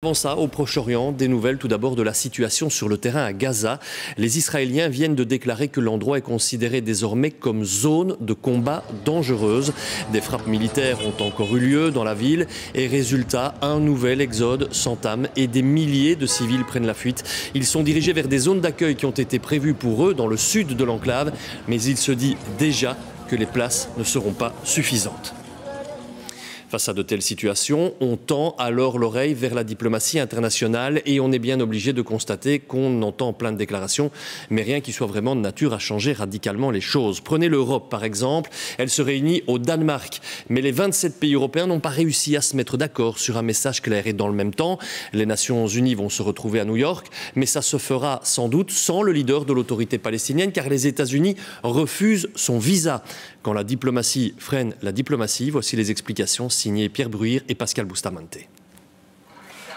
Avant ça, au Proche-Orient, des nouvelles tout d'abord de la situation sur le terrain à Gaza. Les Israéliens viennent de déclarer que l'endroit est considéré désormais comme zone de combat dangereuse. Des frappes militaires ont encore eu lieu dans la ville et résultat, un nouvel exode s'entame et des milliers de civils prennent la fuite. Ils sont dirigés vers des zones d'accueil qui ont été prévues pour eux dans le sud de l'enclave, mais il se dit déjà que les places ne seront pas suffisantes. Face à de telles situations, on tend alors l'oreille vers la diplomatie internationale et on est bien obligé de constater qu'on entend plein de déclarations, mais rien qui soit vraiment de nature à changer radicalement les choses. Prenez l'Europe par exemple, elle se réunit au Danemark, mais les 27 pays européens n'ont pas réussi à se mettre d'accord sur un message clair et dans le même temps, les Nations Unies vont se retrouver à New York, mais ça se fera sans doute sans le leader de l'autorité palestinienne car les États-Unis refusent son visa. Quand la diplomatie freine la diplomatie, voici les explications signées Pierre Bruire et Pascal Bustamante.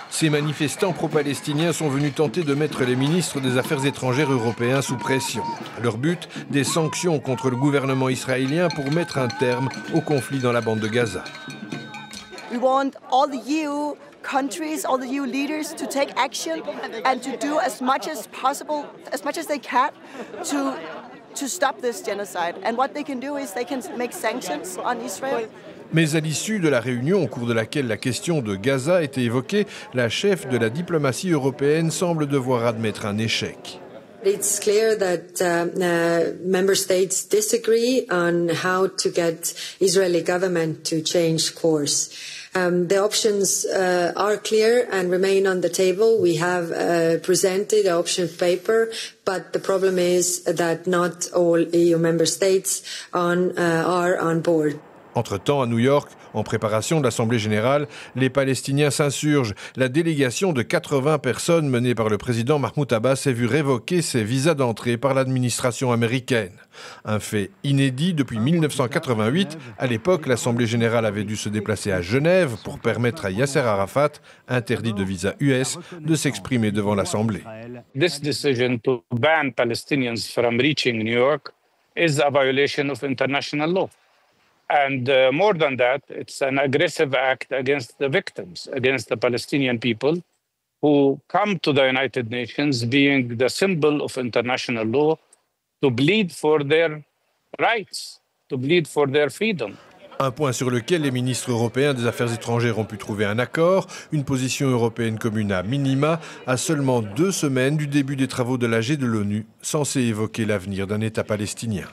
Ces manifestants pro-palestiniens sont venus tenter de mettre les ministres des Affaires étrangères européens sous pression. Leur but, des sanctions contre le gouvernement israélien pour mettre un terme au conflit dans la bande de Gaza. We want all the EU countries, all the EU leaders to take action and to do as much as possible, as much as they can to stop this genocide. And what they can do is they can make sanctions on Israel. Mais à l'issue de la réunion au cours de laquelle la question de Gaza a été évoquée, la chef de la diplomatie européenne semble devoir admettre un échec. It's clear that member states disagree on how to get Israeli government to change course. The options are clear and remain on the table. We have presented an option paper, but the problem is that not all EU member states are on board. Entre-temps, à New York, en préparation de l'Assemblée générale, les Palestiniens s'insurgent. La délégation de 80 personnes menée par le président Mahmoud Abbas s'est vue révoquer ses visas d'entrée par l'administration américaine. Un fait inédit depuis 1988. À l'époque, l'Assemblée générale avait dû se déplacer à Genève pour permettre à Yasser Arafat, interdit de visa US, de s'exprimer devant l'Assemblée. This decision to ban Palestinians from reaching New York is a violation of international law. And more than that, it's an aggressive act against the victims, against the Palestinian people who come to the United Nations being the symbol of international law to bleed for their rights, to bleed for their freedom. Un point sur lequel les ministres européens des Affaires étrangères ont pu trouver un accord, une position européenne commune à minima, à seulement 2 semaines du début des travaux de l'AG de l'ONU, censé évoquer l'avenir d'un État palestinien.